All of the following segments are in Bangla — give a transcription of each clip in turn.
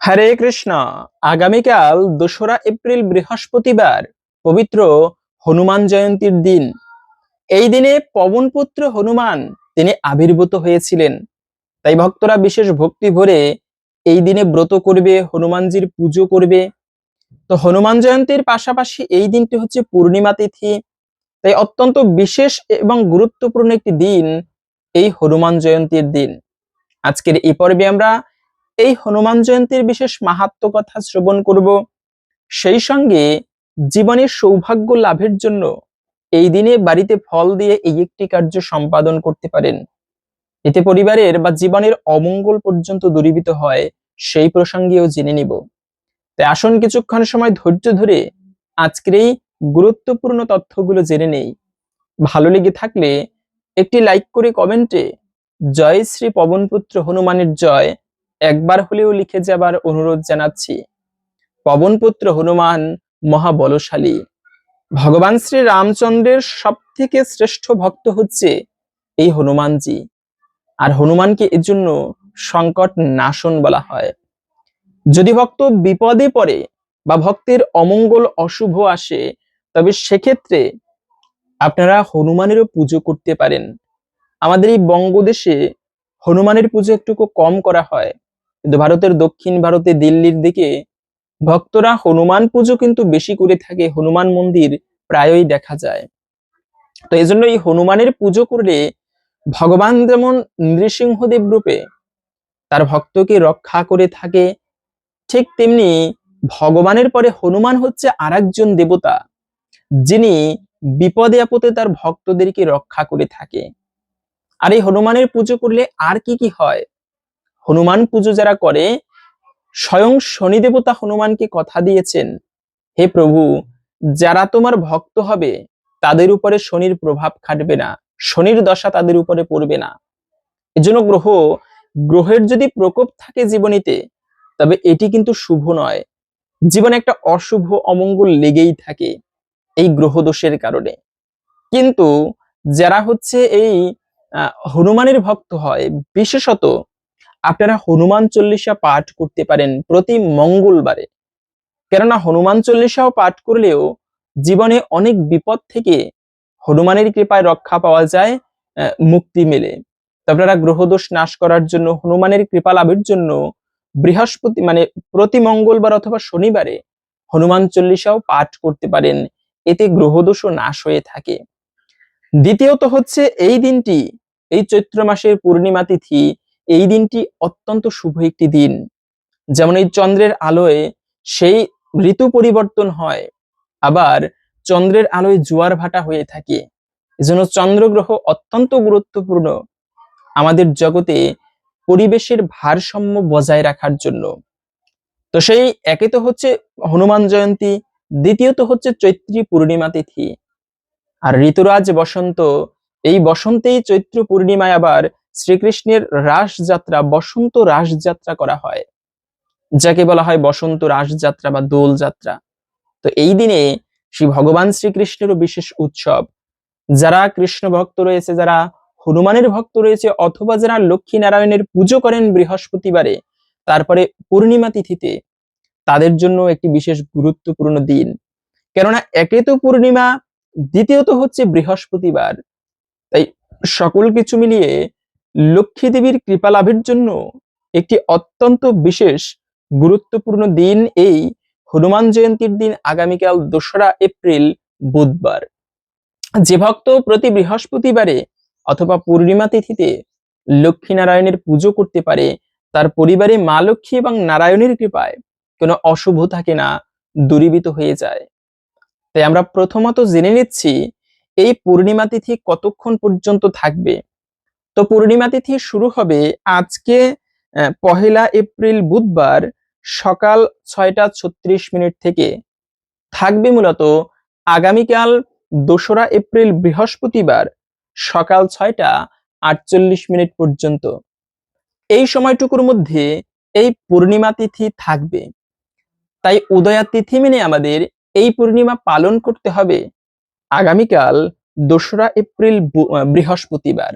হরে কৃষ্ণ। আগামীকাল 2রা এপ্রিল বৃহস্পতিবার পবিত্র হনুমান জয়ন্তীর দিন। এই দিনে পবনপুত্র হনুমান তিনি আবির্ভূত হয়েছিলেন। তাই ভক্তরা বিশেষ ভক্তি ভরে এই দিনে ব্রত করবে, হনুমানজির পুজো করবে। তো হনুমান জয়ন্তীর পাশাপাশি এই দিনটি হচ্ছে পূর্ণিমা তিথি। তাই অত্যন্ত বিশেষ এবং গুরুত্বপূর্ণ একটি দিন এই হনুমান জয়ন্তীর দিন। আজকের এই পর্বে আমরা এই হনুমান জয়ন্তীর বিশেষ মাহাত্ম্য কথা শ্রবণ করব। সেই সঙ্গে জীবনের সৌভাগ্য লাভের জন্য এই দিনে বাড়িতে ফল দিয়ে এই একটি কার্য সম্পাদন করতে পারেন, এতে পরিবারের বা জীবনের অমঙ্গল পর্যন্ত দূরীভূত হয়, সেই প্রসঙ্গেও জেনে নিব। তাই আসুন কিছুক্ষণ সময় ধৈর্য ধরে আজকের এই গুরুত্বপূর্ণ তথ্যগুলো জেনে নেই। ভালো লেগে থাকলে একটি লাইক করে কমেন্টে জয় শ্রী পবনপুত্র হনুমানের জয় একবার হলেও লিখে যাবার অনুরোধ জানাচ্ছি। পবনপুত্র হনুমান মহাবলশালী। ভগবান শ্রী রামচন্দ্রের সব থেকে শ্রেষ্ঠ ভক্ত হচ্ছে এই হনুমানজি। আর হনুমানকে এর জন্য সংকট নাশন বলা হয়। যদি ভক্ত বিপদে পড়ে বা ভক্তের অমঙ্গল অশুভ আসে, তবে সেক্ষেত্রে আপনারা হনুমানেরও পুজো করতে পারেন। আমাদের এই বঙ্গদেশে হনুমানের পুজো একটু কম করা হয়, কিন্তু ভারতের দক্ষিণ ভারতে দিল্লির দিকে ভক্তরা হনুমান পুজো কিন্তু বেশি করে থাকে, হনুমান মন্দির প্রায়ই দেখা যায়। তো এই জন্য এই হনুমানের পুজো করলে ভগবান যেমন নৃসিংহদেব রূপে তার ভক্তকে রক্ষা করে থাকে, ঠিক তেমনি ভগবানের পরে হনুমান হচ্ছে আরেকজন দেবতা, যিনি বিপদে আপদে তার ভক্তদেরকে রক্ষা করে থাকে। আর এই হনুমানের পুজো করলে আর কি কি হয়? হনুমান পুজো যারা করে, স্বয়ং শনি দেবতা হনুমানকে কথা দিয়েছেন, হে প্রভু, যারা তোমার ভক্ত হবে তাদের উপরে শনির প্রভাব খাটবে না, শনির দশা তাদের উপরে পড়বে না। এজন্য গ্রহের যদি প্রকোপ থাকে জীবনীতে, তবে এটি কিন্তু শুভ নয়। জীবনে একটা অশুভ অমঙ্গল লেগেই থাকে এই গ্রহ দোষের কারণে। কিন্তু যারা হচ্ছে এই হনুমানের ভক্ত হয়, বিশেষত আপনারা হনুমান চল্লিশা পাঠ করতে পারেন প্রতি মঙ্গলবারে। কেননা হনুমান চল্লিশাও পাঠ করলেও জীবনে অনেক বিপদ থেকে হনুমানের কৃপায় রক্ষা পাওয়া যায়, মুক্তি মেলে। আপনারা গ্রহদোষ নাশ করার জন্য, হনুমানের কৃপা লাভের জন্য বৃহস্পতি মানে প্রতি মঙ্গলবার অথবা শনিবারে হনুমান চল্লিশাও পাঠ করতে পারেন, এতে গ্রহদোষও নাশ হয়ে থাকে। দ্বিতীয়ত হচ্ছে এই দিনটি, এই চৈত্র মাসের পূর্ণিমা তিথি, এই দিনটি অত্যন্ত শুভ একটি দিন। যেমন এই চন্দ্রের আলোয় সেই ঋতু পরিবর্তন হয়, আবার চন্দ্রের আলোয় জোয়ার ভাটা হয়ে থাকে। এজন্য চন্দ্রগ্রহ অত্যন্ত গুরুত্বপূর্ণ আমাদের জগতে পরিবেশের ভারসাম্য বজায় রাখার জন্য। তো সেই একে তো হচ্ছে হনুমান জয়ন্তী, দ্বিতীয়ত হচ্ছে চৈত্রী পূর্ণিমা তিথি। আর ঋতুরাজ বসন্ত, এই বসন্তেই চৈত্র পূর্ণিমায় আবার শ্রীকৃষ্ণের রাস যাত্রা, বসন্ত রাস যাত্রা করা হয়, যাকে বলা হয় বসন্ত রাস যাত্রা বা দোল যাত্রা। তো এই দিনে শ্রী ভগবান শ্রীকৃষ্ণেরও বিশেষ উৎসব। যারা কৃষ্ণ ভক্ত রয়েছে, যারা হনুমানের ভক্ত রয়েছে, অথবা যারা লক্ষ্মী নারায়ণের পুজো করেন বৃহস্পতিবারে, তারপরে পূর্ণিমা তিথিতে, তাদের জন্য একটি বিশেষ গুরুত্বপূর্ণ দিন। কেননা একে তো পূর্ণিমা, দ্বিতীয়ত হচ্ছে বৃহস্পতিবার। তাই সকল কিছু মিলিয়ে লক্ষ্মী দেবীর কৃপা লাভের জন্য একটি অত্যন্ত বিশেষ গুরুত্বপূর্ণ দিন এই হনুমান জয়ন্তীর দিন, আগামীকাল 2রা এপ্রিল বুধবার। যে ভক্ত প্রতি বৃহস্পতিবারে অথবা পূর্ণিমা তিথিতে লক্ষ্মী নারায়ণের পুজো করতে পারে, তার পরিবারে মা লক্ষ্মী এবং নারায়ণের কৃপায় কোনো অশুভ থাকে না, দূরীভূত হয়ে যায়। তাই আমরা প্রথমত জেনে নিচ্ছি এই পূর্ণিমা তিথি কতক্ষণ পর্যন্ত থাকবে। তো পূর্ণিমা তিথি শুরু হবে আজকে 1লা এপ্রিল বুধবার সকাল 6টা 36 মিনিট থেকে, থাকবে মূলত আগামীকাল 2রা এপ্রিল বৃহস্পতিবার সকাল 6টা 48 মিনিট পর্যন্ত। এই সময়টুকুর মধ্যে এই পূর্ণিমা তিথি থাকবে। তাই উদয়া তিথি মেনে আমাদের এই পূর্ণিমা পালন করতে হবে আগামীকাল 2রা এপ্রিল বৃহস্পতিবার।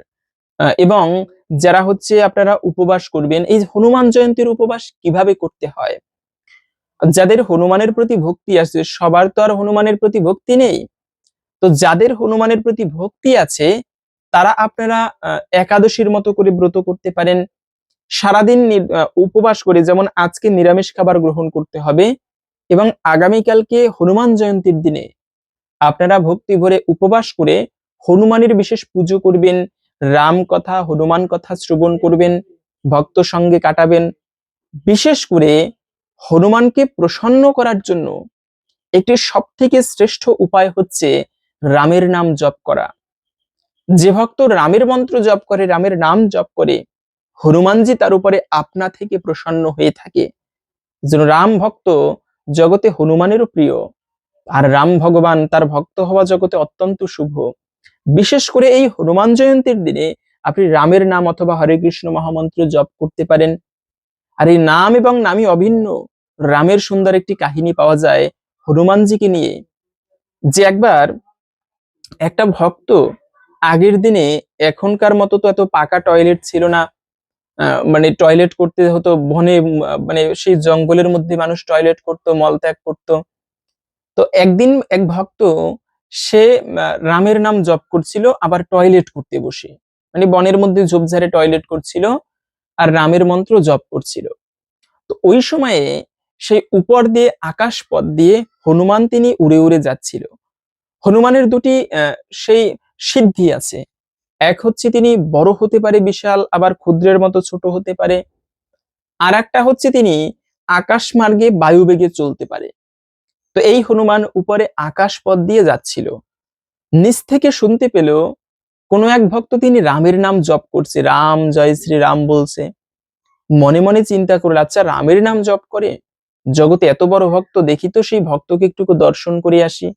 এবং যারা হচ্ছে আপনারা উপবাস করবেন, এই হনুমান জয়ন্তীর উপবাস কিভাবে করতে হয়? যাদের হনুমানের প্রতি ভক্তি আছে, সবার তো আর হনুমানের প্রতি ভক্তি নেই। তো যাদের হনুমানের প্রতি ভক্তি আছে তারা আপনারা একাদশীর মতো করে ব্রত করতে পারেন। সারাদিন উপবাস করে, যেমন আজকে নিরামিষ খাবার গ্রহণ করতে হবে এবং আগামীকালকে হনুমান জয়ন্তীর দিনে আপনারা ভক্তি ভরে উপবাস করে হনুমানের বিশেষ পুজো করবেন, রাম কথা হনুমান কথা শ্রবণ করবেন, ভক্ত সঙ্গে কাটাবেন। বিশেষ করে হনুমানকে প্রসন্ন করার জন্য একটি সবথেকে শ্রেষ্ঠ উপায় হচ্ছে রামের নাম জপ করা। যে ভক্ত রামের মন্ত্র জপ করে, রামের নাম জপ করে, হনুমানজি তার উপরে আপনা থেকে প্রসন্ন হয়ে থাকে। যেন রাম ভক্ত জগতে হনুমানেরও প্রিয়, আর রাম ভগবান তার ভক্ত হওয়া জগতে অত্যন্ত শুভ। বিশেষ করে এই হনুমান জয়ন্তীর দিনে আপনি রামের নাম অথবা হরে কৃষ্ণ মহামন্ত্র জপ করতে পারেন। আর এই নাম এবং নামই অভিন্ন। রামের সুন্দর একটি কাহিনী পাওয়া যায় হনুমানজিকে নিয়ে, যে একবার একটা ভক্ত, আগের দিনে এখনকার মতো তো এত পাকা টয়লেট ছিল না, মানে টয়লেট করতে হতো বনে, মানে সেই জঙ্গলের মধ্যে মানুষ টয়লেট করতো, মলত্যাগ করতো। তো একদিন এক ভক্ত, সে রামের নাম জপ করছিল আবার টয়লেট করতে বসে, মানে বনের মধ্যে ঝোপঝাড়ে টয়লেট করছিল আর রামের মন্ত্র জপ করছিল। তো ওই সময়ে সেই উপর দিয়ে আকাশ পথ দিয়ে হনুমান তিনি উড়ে উড়ে যাচ্ছিল। হনুমানের দুটি সেই সিদ্ধি আছে। এক হচ্ছে তিনি বড় হতে পারে বিশাল, আবার ক্ষুদ্রের মতো ছোট হতে পারে। আর একটা হচ্ছে তিনি আকাশ মার্গে বায়ু বেগে চলতে পারে। তো এই হনুমান উপরে আকাশ পথ দিয়ে যাচ্ছিল, নিচ থেকে শুনতে পেল কোন এক ভক্ত তিনি রামের নাম জপ করছে, রাম জয় শ্রী রাম বলছে। মনে মনে চিন্তা করল, আচ্ছা রামের নাম জপ করে, জগতে এত বড় ভক্ত, দেখি তো সেই ভক্তকে একটু দর্শন করে আসি।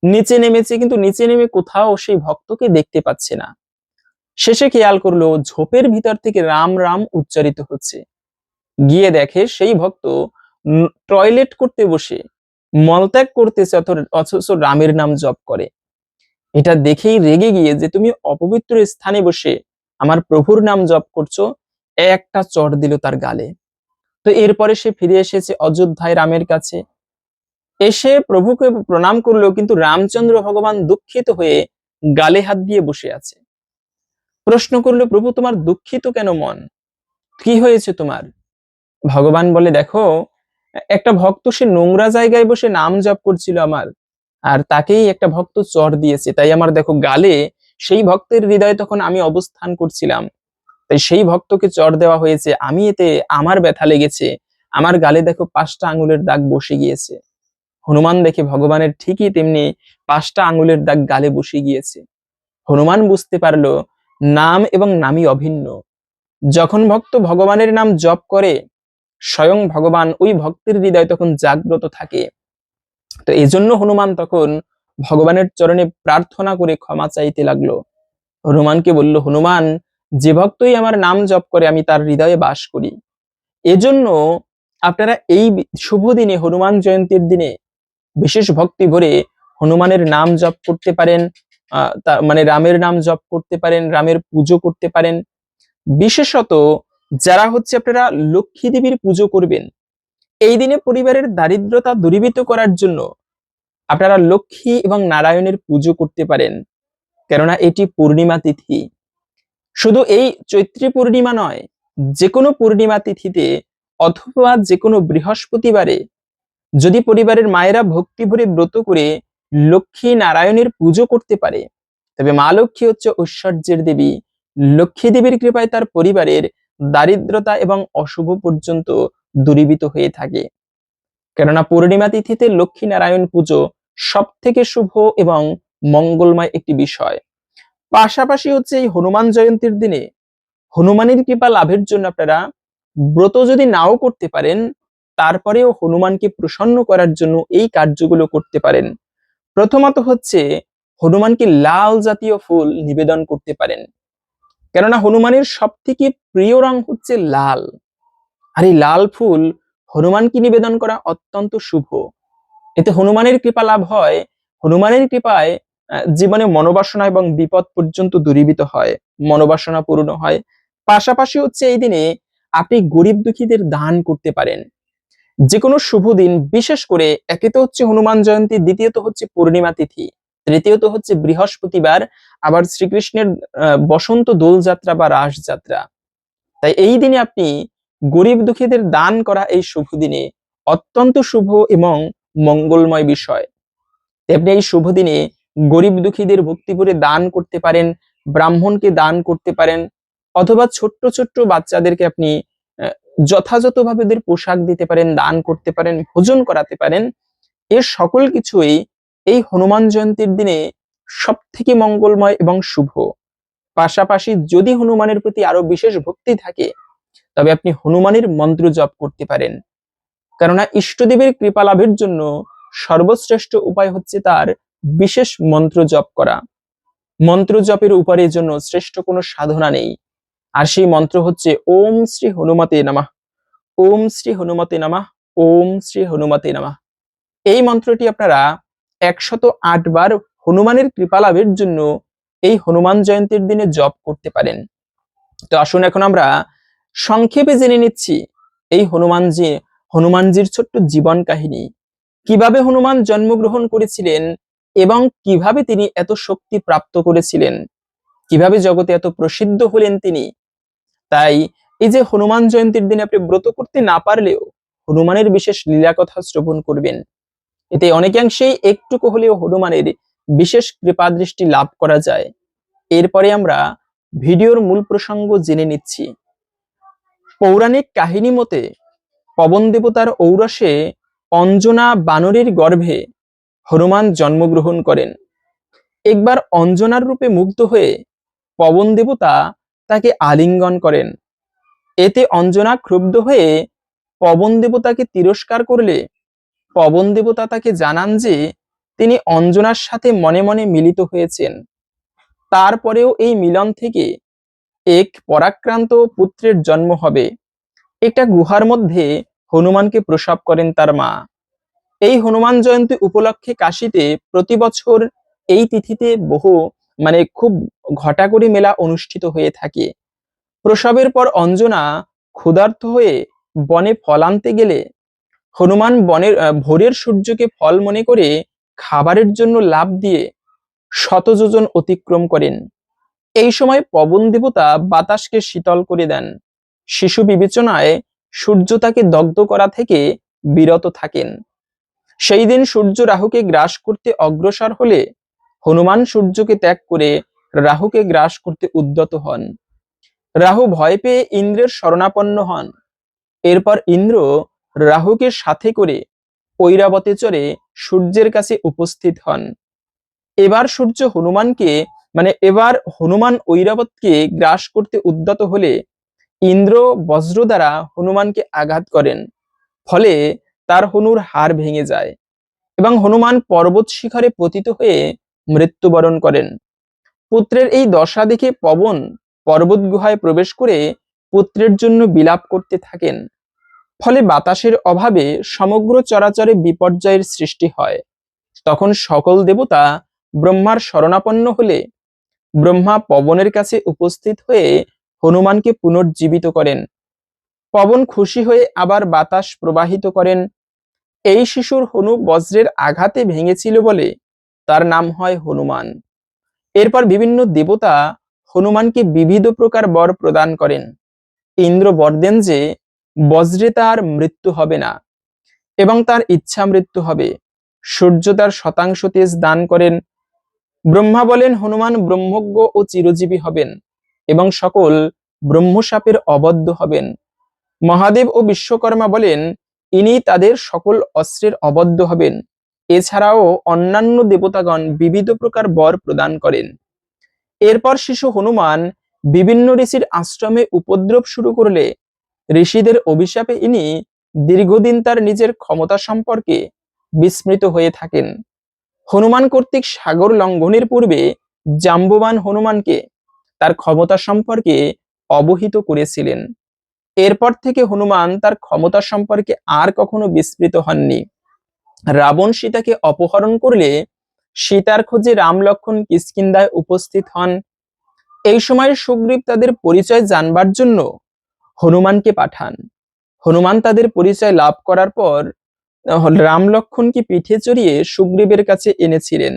নিচে নেমেছে, কিন্তু নিচে নেমে কোথাও সেই ভক্তকে দেখতে পাচ্ছে না। শেষে খেয়াল করলো ঝোপের ভিতর থেকে রাম রাম উচ্চারিত হচ্ছে। গিয়ে দেখে সেই ভক্ত টয়লেট করতে বসে মলত্যাগ করতেছে, অথচ রামের নাম জপ করে। এটা দেখেই রেগে গিয়ে, যে তুমি অপবিত্র স্থানে বসে আমার প্রভুর নাম জপ করছো, একটা চড় দিল তার গালে। তো এরপরে সে ফিরে এসেছে অযোধ্যায় রামের কাছে, এসে প্রভুকে প্রণাম করলো, কিন্তু রামচন্দ্র ভগবান দুঃখিত হয়ে গালে হাত দিয়ে বসে আছে। প্রশ্ন করলো, প্রভু তোমার দুঃখিত কেন মন, কি হয়েছে তোমার? ভগবান বলে, দেখো একটা ভক্ত সে নোংরা জায়গায় বসে নাম জপ করছিল আমার, আর তাকেই একটা ভক্ত চড় দিয়েছে, তাই আমার দেখো গালে, সেই ভক্তের হৃদয়ে তখন আমি অবস্থান করছিলাম, তাই সেই ভক্তকে চড় দেওয়া হয়েছে, আমি এতে আমার ব্যথা লেগেছে, আমার গালে দেখো 5টা আঙুলের দাগ বসে গিয়েছে। হনুমান দেখে ভগবানের ঠিকই তেমনি 5টা আঙুলের দাগ গালে বসে গিয়েছে। হনুমান বুঝতে পারলো নাম এবং নামই অভিন্ন। যখন ভক্ত ভগবানের নাম জপ করে, স্বয়ং ভগবান ওই ভক্তের হৃদয় তখন জাগ্রত থাকে। তো এই জন্য হনুমান তখন ভগবানের চরণে প্রার্থনা করে ক্ষমা চাইতে লাগলো। হনুমানকে বলল, হনুমান, যে ভক্তই আমার নাম জপ করে আমি তার হৃদয়ে বাস করি। এজন্য আপনারা এই শুভ দিনে, হনুমান জয়ন্তীর দিনে বিশেষ ভক্তি ভরে হনুমানের নাম জপ করতে পারেন, মানে রামের নাম জপ করতে পারেন, রামের পুজো করতে পারেন। বিশেষত যারা হচ্ছে আপনারা লক্ষ্মী দেবীর পুজো করবেন, এই দিনে পরিবারের দারিদ্রতা দূরীভূত করার জন্য আপনারা লক্ষ্মী এবং নারায়ণের পুজো করতে পারেন, কেননা এটি পূর্ণিমা তিথি। শুধু এই চৈত্রী পূর্ণিমা নয়, যে কোনো পূর্ণিমা তিথিতে অথবা যে কোনো বৃহস্পতিবারে যদি পরিবারের মায়েরা ভক্তি ভরে ব্রত করে লক্ষ্মী নারায়ণের পুজো করতে পারে, তবে মা লক্ষ্মী হচ্ছে ঐশ্বর্যের দেবী। লক্ষ্মী দেবীর কৃপায় তার পরিবারের দারিদ্রতা এবং অশুভ পর্যন্ত দূরীভূত হয়ে থাকে। কেননা পূর্ণিমা তিথিতে লক্ষ্মী নারায়ণ পুজো সব থেকে শুভ এবং মঙ্গলময় একটি বিষয়। পাশাপাশি হচ্ছে এই হনুমান জয়ন্তীর দিনে হনুমানের কৃপা লাভের জন্য আপনারা ব্রত যদি নাও করতে পারেন, তারপরেও হনুমানকে প্রসন্ন করার জন্য এই কার্যগুলো করতে পারেন। প্রথমত হচ্ছে হনুমানকে লাল জাতীয় ফুল নিবেদন করতে পারেন, কেননা হনুমানের সব থেকে প্রিয় রং হচ্ছে লাল। আর এই লাল ফুল হনুমানকে নিবেদন করা অত্যন্ত শুভ। এতে হনুমানের কৃপা লাভ হয়। হনুমানের কৃপায় জীবনে মনোবাসনা এবং বিপদ পর্যন্ত দূরীভূত হয়, মনোবাসনা পূর্ণ হয়। পাশাপাশি হচ্ছে এই দিনে আপনি গরিব দুঃখীদের দান করতে পারেন। যে কোনো শুভ দিন, বিশেষ করে একে তো হচ্ছে হনুমান জয়ন্তী, দ্বিতীয়ত হচ্ছে পূর্ণিমা তিথি, তৃতীয়ত হচ্ছে বৃহস্পতিবার, আবার শ্রীকৃষ্ণের বসন্ত দোল যাত্রা বা রাস যাত্রা। তাই এই দিনে আপনি গরিব দুঃখীদের দান করা এই শুভ দিনে অত্যন্ত শুভ এবং মঙ্গলময় বিষয়। আপনি এই শুভ দিনে গরিব দুঃখীদের ভক্তিভরে দান করতে পারেন, ব্রাহ্মণকে দান করতে পারেন, অথবা ছোট্ট ছোট্ট বাচ্চাদেরকে আপনি যথাযথভাবে ওদের পোশাক দিতে পারেন, দান করতে পারেন, ভোজন করাতে পারেন। এর সকল কিছুই এই হনুমান জয়ন্তীর দিনে সব থেকে মঙ্গলময় এবং শুভ। পাশাপাশি যদি হনুমানের প্রতি আরো বিশেষ ভক্তি থাকে, তবে আপনি হনুমানের মন্ত্র জপ করতে পারেন। কেননা ইষ্টদেবের কৃপা লাভের জন্য সর্বশ্রেষ্ঠ উপায় হচ্ছে তার বিশেষ মন্ত্র জপ করা। মন্ত্র জপের উপরে জন্য শ্রেষ্ঠ কোনো সাধনা নেই। আর সেই মন্ত্র হচ্ছে ওম শ্রী হনুমতে নমঃ, ওম শ্রী হনুমতে নমঃ, ওম শ্রী হনুমতে নমঃ। এই মন্ত্রটি আপনারা 108 বার হনুমানের কৃপা লাভের জন্য এই হনুমান জয়ন্তীর দিনে জপ করতে পারেন। তো আসুন এখন আমরা সংক্ষেপে জেনে নিচ্ছি এই হনুমানজির ছোট্ট জীবন কাহিনী। কিভাবে হনুমান জন্মগ্রহণ করেছিলেন এবং কিভাবে তিনি এত শক্তি প্রাপ্ত করেছিলেন, কিভাবে জগতে এত প্রসিদ্ধ হলেন তিনি। তাই এই যে হনুমান জয়ন্তীর দিনে আপনি ব্রত করতে না পারলেও হনুমানের বিশেষ লীলা কথা শ্রবণ করবেন। এতে অনেকাংশেই একটুকু হলেও হনুমানের বিশেষ কৃপা দৃষ্টি লাভ করা যায়। এরপরে আমরা ভিডিওর মূল প্রসঙ্গ জেনে নিচ্ছি। পৌরাণিক কাহিনী মতে পবন দেবতার ঔরসে অঞ্জনা বানরের গর্ভে হনুমান জন্মগ্রহণ করেন। একবার অঞ্জনার রূপে মুগ্ধ হয়ে পবন দেবতা তাকে আলিঙ্গন করেন। এতে অঞ্জনা ক্ষুব্ধ হয়ে পবন দেবতাকে তিরস্কার করলে পবন দেবতা তাকে জানান যে তিনি অঞ্জনার সাথে মনে মনে মিলিত হয়েছেন। তারপরেও এই মিলন থেকে এক পরাক্রান্ত পুত্রের জন্ম হবে। একটা গুহার মধ্যে হনুমানকে প্রসব করেন তার মা। এই হনুমান জয়ন্তী উপলক্ষে কাশীতে প্রতি বছর এই তিথিতে খুব ঘটা করে মেলা অনুষ্ঠিত হয়ে থাকে। প্রসবের পর অঞ্জনা ক্ষুধার্ত হয়ে বনে ফল আনতে গেলে হনুমান ভোরের সূর্যকে ফল মনে করে খাবারের জন্য লাফ দিয়ে শত যোজন অতিক্রম করেন। এই সময় পবন দেবতা বাতাসকে শীতল করে দেন। শিশু বিবেচনায় সূর্য তাকে দগ্ধ করা থেকে বিরত থাকেন। সেই দিন সূর্য রাহুকে গ্রাস করতে অগ্রসর হলে হনুমান সূর্যকে ত্যাগ করে রাহুকে গ্রাস করতে উদ্যত হন। রাহু ভয় পেয়ে ইন্দ্রের শরণাপন্ন হন। এরপর ইন্দ্র রাহুকে সাথে করে ঐরাবতে চড়ে সূর্যের কাছে উপস্থিত হন। এবার হনুমান ঐরাবতকে গ্রাস করতে উদ্যত হলে ইন্দ্র বজ্র দ্বারা হনুমানকে আঘাত করেন। ফলে তার হনুর হাড় ভেঙে যায় এবং হনুমান পর্বত শিখরে পতিত হয়ে মৃত্যুবরণ করেন। পুত্রের এই দশা দেখে পবন পর্বত গুহায় প্রবেশ করে পুত্রের জন্য বিলাপ করতে থাকেন। ফলে বাতাসের অভাবে সমগ্র চরাচরে বিপর্যয়ের সৃষ্টি হয়। তখন সকল দেবতা ব্রহ্মার শরণাপন্ন হলে ব্রহ্মা পবনের কাছে উপস্থিত হয়ে হনুমানকে পুনর্জীবিত করেন। পবন খুশি হয়ে আবার বাতাস প্রবাহিত করেন। এই শিশুর হনু বজ্রের আঘাতে ভেঙেছিল বলে তার নাম হয় হনুমান। এরপর বিভিন্ন দেবতা হনুমানকে বিবিধ প্রকার বর প্রদান করেন। ইন্দ্র বর দেন যে বজ্রে তার মৃত্যু হবে না এবং তার ইচ্ছা মৃত্যু হবে। সূর্য তার শতাংশ তেজ দান করেন। ব্রহ্মা বলেন হনুমান ব্রহ্মজ্ঞ ও চিরজীবী হবেন এবং সকল ব্রহ্মশাপের অবদ্ধ হবেন। মহাদেব ও বিশ্বকর্মা বলেন ইনি তাদের সকল অস্ত্রের অবদ্ধ হবেন। এছাড়াও অন্যান্য দেবতাগণ বিবিধ প্রকার বর প্রদান করেন। এরপর শিশু হনুমান বিভিন্ন ঋষির আশ্রমে উপদ্রব শুরু করলে ঋষিদের অভিশাপে ইনি দীর্ঘদিন তার নিজের ক্ষমতা সম্পর্কে বিস্মৃত হয়ে থাকেন। হনুমান কর্তৃক সাগর লঙ্ঘনের পূর্বে জাম্ববান হনুমানকে তার ক্ষমতা সম্পর্কে অবহিত করেছিলেন। এরপর থেকে হনুমান তার ক্ষমতা সম্পর্কে আর কখনো বিস্মৃত হননি। রাবণ সীতাকে অপহরণ করলে সীতার খোঁজে রাম লক্ষ্মণ কিষ্কিন্ধায় উপস্থিত হন। এই সময় সুগ্রীব তাদের পরিচয় জানবার জন্য হনুমানকে পাঠান। হনুমান তাদের পরিচয় লাভ করার পর রাম লক্ষ্মণকে পিঠে চড়িয়ে সুগ্রীবের কাছে এনেছিলেন।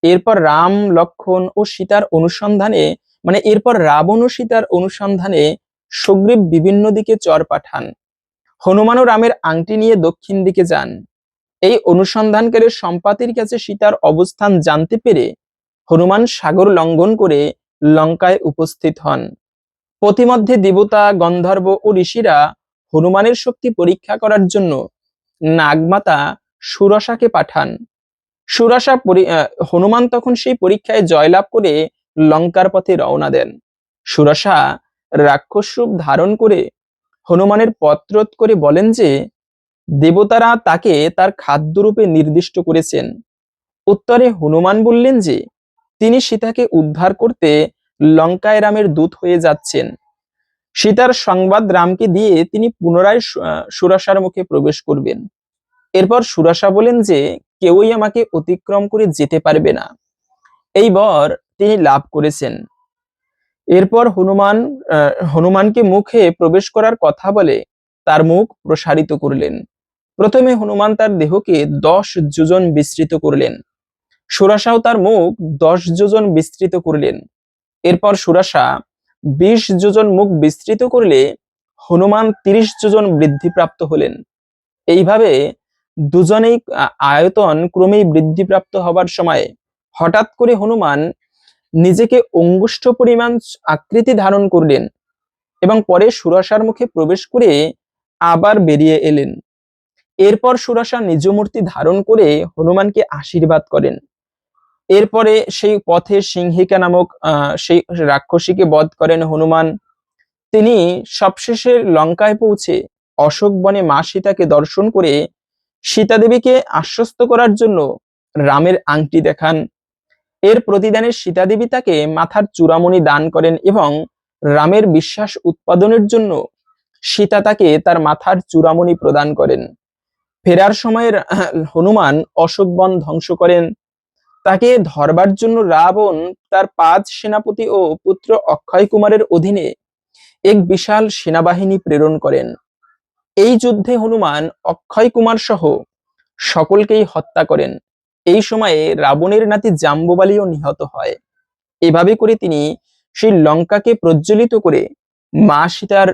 এরপর রাম লক্ষ্মণ ও সীতার অনুসন্ধানে এরপর রাবণ ও সীতার অনুসন্ধানে সুগ্রীব বিভিন্ন দিকে চর পাঠান। হনুমান ও রামের আংটি নিয়ে দক্ষিণ দিকে যান। এই অনুসন্ধানকারী সম্পাতির কাছে সীতার অবস্থান জানতে পেরে হনুমান সাগর লঙ্ঘন করে লঙ্কায় উপস্থিত হন। পথিমধ্যে দেবতা, গন্ধর্ব ও ঋষিরা হনুমানের শক্তি পরীক্ষা করার জন্য নাগমাতা সুরসাকে পাঠান। হনুমান তখন সেই পরীক্ষায় জয়লাভ করে লঙ্কার পথে রওনা দেন। সুরসা রাক্ষস রূপ ধারণ করে হনুমানের পথরোধ করে বলেন যে দেবতারা তাকে তার খাদ্যরূপে নির্দিষ্ট করেছেন। উত্তরে হনুমান বললেন যে তিনি সীতাকে উদ্ধার করতে লঙ্কায় রামের দূত হয়ে যাচ্ছেন। সীতার সংবাদ রামকে দিয়ে তিনি পুনরায় সুরসার মুখে প্রবেশ করবেন। এরপর সুরসা বলেন যে কেউই আমাকে অতিক্রম করে যেতে পারবে না, এই বর তিনি লাভ করেছেন। এরপর হনুমানকে মুখে প্রবেশ করার কথা বলে তার মুখ প্রসারিত করলেন। প্রথমে হনুমান তার দেহকে 10 যোজন বিস্তৃত করলেন। সুরসাও তার মুখ 10 যোজন বিস্তৃত করলেন। এরপর সুরসা 20 যোজন মুখ বিস্তৃত করলে হনুমান 30 যোজন বৃদ্ধিপ্রাপ্ত হলেন। এইভাবে দুজনেই আয়তন ক্রমেই বৃদ্ধিপ্রাপ্ত হবার সময় হঠাৎ করে হনুমান নিজেকে অঙ্গুষ্ঠ পরিমাণ আকৃতি ধারণ করলেন এবং পরে সুরসার মুখে প্রবেশ করে আবার বেরিয়ে এলেন। এরপর সুরসা নিজ মূর্তি ধারণ করে হনুমানকে আশীর্বাদ করেন। এরপরে সেই পথে সিংহিকা নামক সেই রাক্ষসীকে বধ করেন হনুমান। তিনি সবশেষে লঙ্কায় পৌঁছে অশোক বনে মা সীতাকে দর্শন করে সীতা দেবীকে আশ্বস্ত করার জন্য রামের আংটি দেখান। এর প্রতিদানে সীতা দেবী তাকে মাথার চূড়ামণি দান করেন এবং রামের বিশ্বাস উৎপাদনের জন্য সীতা তাকে তার মাথার চূড়ামণি প্রদান করেন। ফেরার সময় হনুমান অশোক বন ধ্বংস করেন। তাকে ধরবার জন্য রাবণ তার 5 সেনাপতি ও পুত্র অক্ষয় কুমারের অধীনে এক বিশাল সেনাবাহিনী প্রেরণ করেন। এই যুদ্ধে হনুমান অক্ষয় কুমার সহ সকলকেই হত্যা করেন। এই সময়ে রাবণের নাতি জাম্বুবালিও নিহত হয়। এভাবে করে তিনি সেই লঙ্কাকে প্রজ্বলিত করে মা সীতার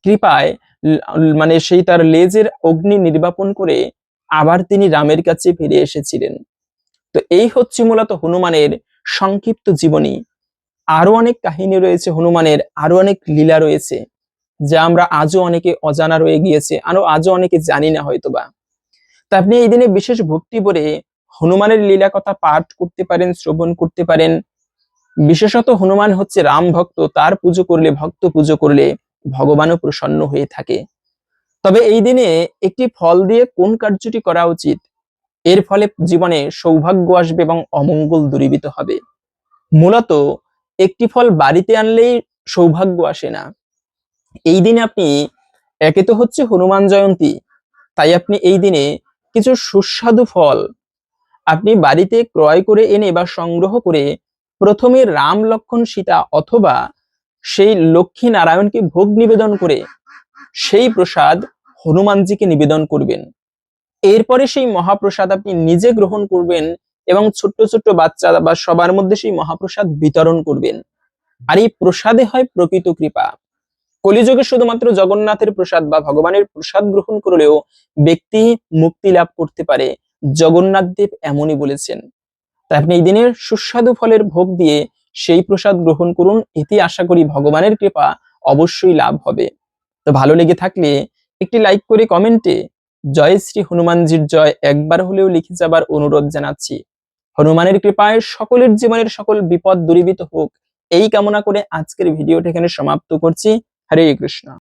কৃপায় সেই তার লেজের অগ্নি নির্বাপন করে আবার তিনি রামের কাছে ফিরে এসেছিলেন। তো এই হচ্ছে মূলত হনুমানের সংক্ষিপ্ত জীবনী। আরো অনেক কাহিনী রয়েছে হনুমানের, আরো অনেক লীলা রয়েছে যা আমরা আজও অনেকে অজানা রয়ে গিয়েছে, আজও অনেকে জানি না হয়তোবা। তা আপনি এই দিনে বিশেষ ভক্তি ভরে হনুমানের লীলা কথা পাঠ করতে পারেন, শ্রবণ করতে পারেন। বিশেষত হনুমান হচ্ছে রাম ভক্ত, তার পুজো করলে, ভক্ত পুজো করলে ভগবানও প্রসন্ন হয়ে থাকে। তবে এই দিনে একটি ফল দিয়ে কোন কার্যটি করা উচিত, এর ফলে জীবনে সৌভাগ্য আসবে এবং অমঙ্গল দূরীভূত হবে। মূলত একটি ফল বাড়িতে আনলেই সৌভাগ্য আসে না। এই দিনে আপনি, একে তো হচ্ছে হনুমান জয়ন্তী, তাই আপনি এই দিনে কিছু সুস্বাদু ফল আপনি বাড়িতে ক্রয় করে এনে বা সংগ্রহ করে প্রথমে রাম লক্ষ্মণ সীতা অথবা সেই লক্ষ্মী নারায়ণকে ভোগ নিবেদন করে সেই প্রসাদ হনুমানজিকে নিবেদন করবেন। এরপরে সেই মহাপ্রসাদ আপনি নিজে গ্রহণ করবেন এবং ছোট্ট ছোট্ট বাচ্চা বা সবার মধ্যে সেই মহাপ্রসাদ বিতরণ করবেন। আর এই প্রসাদে হয় প্রকৃত কৃপা। কলিযুগে শুধুমাত্র জগন্নাথের প্রসাদ বা ভগবানের প্রসাদ গ্রহণ করলেও ব্যক্তি মুক্তি লাভ করতে পারে, জগন্নাথ দেব এমনই বলেছেন। তাই আপনি এই দিনের সুস্বাদু ফলের ভোগ দিয়ে সেই প্রসাদ গ্রহণ করুন, এতে আশা করি ভগবানের কৃপা অবশ্যই লাভ হবে। তো ভালো লেগে থাকলে একটি লাইক করে কমেন্টে জয় শ্রী হনুমানজির জয় একবার হলেও লিখে যাবার অনুরোধ জানাচ্ছি। হনুমানের কৃপায় সকলের জীবনের সকল বিপদ দূরীভূত হোক, এই কামনা করে আজকের ভিডিওটা এখানে সমাপ্ত করছি। হরে কৃষ্ণ।